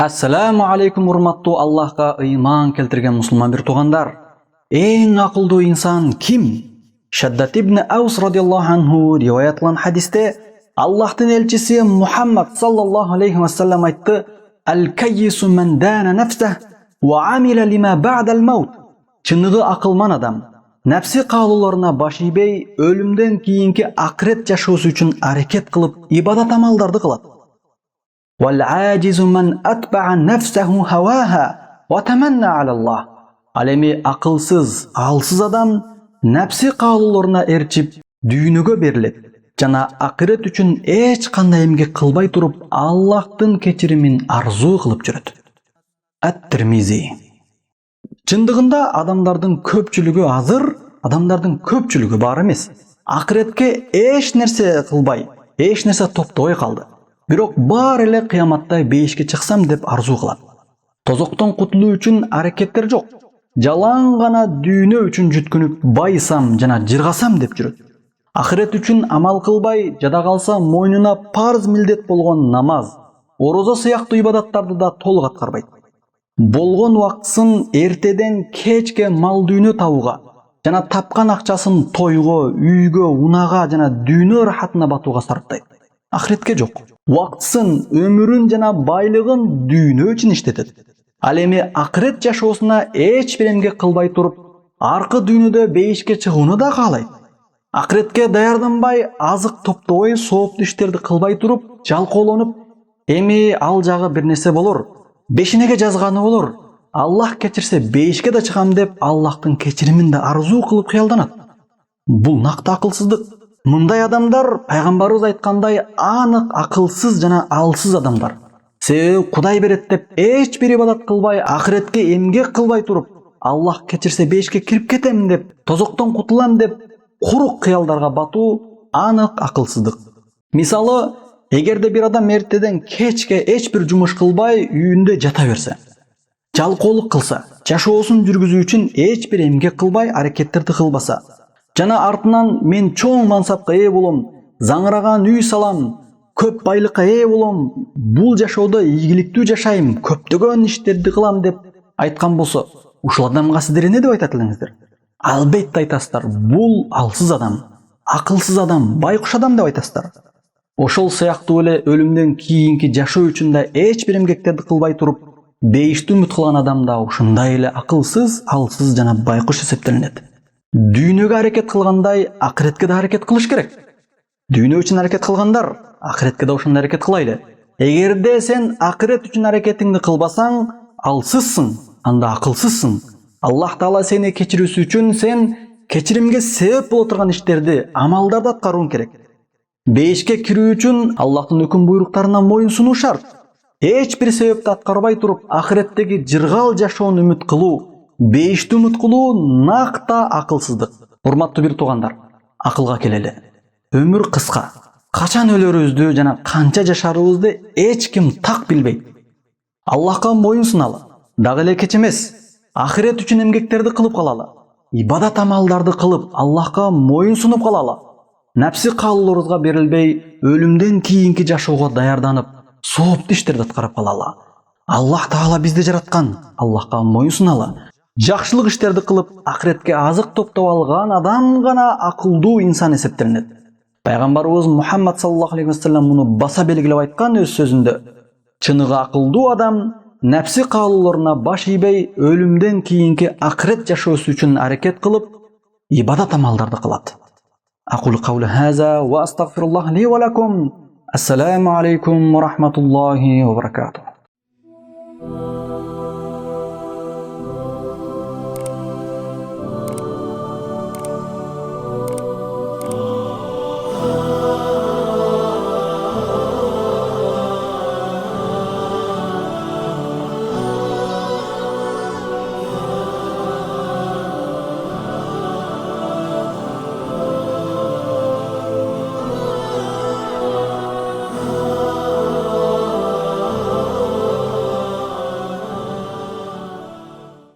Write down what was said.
Ассаламу алейкум, урматтуу Аллахка ыйман келтирген мусулман бир туугандар. Эң акылдуу инсан ким? Шаддат ибн Аус радиаллаху анху риваят кылган хадисте Аллахтын элчиси Мухаммад саллаллаху алейхи ва саллям айтты: "Аль-каййису ман дана нафсах ва амила лима ба'дал маут." Чыныгы акылман адам нәпси каалоолоруна баш ийбей, өлүмдөн кийинки акырет жашоосу үчүн аракет кылып, ибадат амалдарды кылат. وَالْعَاجِزُ مَنْ أَتْبَعَ نَفْسَهُ هَوَاهَا وَتَمَنَّى عَلَى اللَّهِ. Ал эми акылсыз, алсыз адам нәпси каалоолоруна эрчип, дүйнөгө берилет жана акырет үчүн эч кандай эмгек кылбай туруп, Аллахтын кечиримин арзуу кылып жүрөт. Ат-Тирмизи. Чындыгында адамдардын көпчүлүгү азыр, адамдардын көпчүлүгү бар эмес. Акыретке эч нерсе кылбай, эч нерсе топтобой калды. Бирок бар эле кыяматта бейишке чыксам деп арзуу кылат. Тозоктон кутулуу үчүн аракеттер жок. Жалаң гана дүйнө үчүн жүткүнүп байысам жана жыргасам деп жүрөт. Акырет үчүн амал кылбай, жада калса мойнуна парз милдет болгон намаз, орозо сыяктуу ибадаттарды да толук аткарбайт. Болгон убактысын эртеден кечке мал дүйнө табууга жана тапкан акчасын тойго, үйгө, унага жана дүйнө рахатына батууга сарптайт. Акыретке жок. Убактысын, өмүрүн жана байлыгын дүйнө үчүн иштетет. Ал эми акырет жашоосуна эч бир эмгек кылбай туруп, аркы дүйнөдө бейишке чыгууну да каалайт. Акыретке даярданбай, азык топтобой, сооптуу иштерди кылбай туруп, жалкоолонуп, эми ал жагы бир нерсе болор, бешинеге жазганы болор, Аллах кечирсе бейишке да чыгам деп Аллахтын кечиримин да арзуу кылып кыялданат. Бул накты акылсыздык. Мындай адамдар пайгамбарыбыз айткандай анык акылсыз жана алсыз адамдар. Себеби Кудай берет деп эч бир ибадат кылбай, акыретке эмгек кылбай туруп, Аллах кечирсе бейишке кирип кетем деп, тозоктон кутулам деп курук кыялдарга батуу анык акылсыздык. Мисалы, эгерде бир адам эртеден кечке эч бир жумуш кылбай үйүндө жата берсе, жалкоолук кылса, жашоосун жүргүзүү үчүн эч бир эмгек кылбай аракеттерди кылбаса, жана артынан мен чоң мансапка ээ болом, заңыраган үй салам, көп байлыкка ээ болом, бул жашоодо ийгиликтүү жашайм, көптөгөн иштерди кылам деп айткан болсо, ушул адамга сиздер эмне деп айтат элеңиздер? Албетте айтасыздар, бул алсыз адам, акылсыз адам, байкуш адам деп айтасыздар. Ошол сыяктуу эле өлүмдөн кийинки жашоо үчүн да эч бир эмгектерди кылбай туруп, бейишти үмүт кылган адам да ушундай эле акылсыз, алсыз жана байкуш эсептелинет. Дүйнөгө аракет кылгандай, акыретке да аракет кылыш керек. Дүйнө үчүн аракет кылгандар, акыретке да ошондой аракет кылайлы. Эгерде сен акырет үчүн аракетиңди кылбасаң, алсызсың, анда акылсызсың. Аллах Таала сени кечирүүсү үчүн сен кечиримге себеп боло турган иштерди, амалдарды аткарууң керек. Бейишке кирүү үчүн Аллахтын өкүм буйруктарына моюн сунуу шарт. Эч бир себепти аткарбай туруп, акыреттеги жыргал жашоону үмүт кылуу, бейишти үмүт кылуу накта акылсыздык. Урматтуу бир туугандар, акылга келели. Өмүр кыска. Качан өлөрүбүздү жана канча жашарыбызды эч ким так билбейт. Аллахка моюн суналы. Дагы эле кеч эмес, акырет үчүн эмгектерди кылып калалы. Ибадат амалдарды кылып, Аллахка моюн сунуп калалы. Нәпси каалоолорубузга берилбей, өлүмдөн кийинки жашоого даярданып, сооптуу иштерди аткарып калалы. Аллах Таала бизди жараткан, Аллахка моюн суналы. Жакшылык иштерди кылып, акыретке азык топтоп алган адам гана акылдуу инсан эсептелинет. Пайгамбарыбыз Мухаммад саллаллаху алейхи ва саллям муну баса белгилеп айткан өз сөзүндө: "Чыныгы акылдуу адам нәпси каалоолоруна баш ийбей, өлүмдөн кийинки акырет жашоосу үчүн аракет кылып, ибадат амалдарды кылат." Aqulu qawli hadha wa astaghfirullah li wa lakum. Assalamu alaykum wa rahmatullahi wa barakatuh.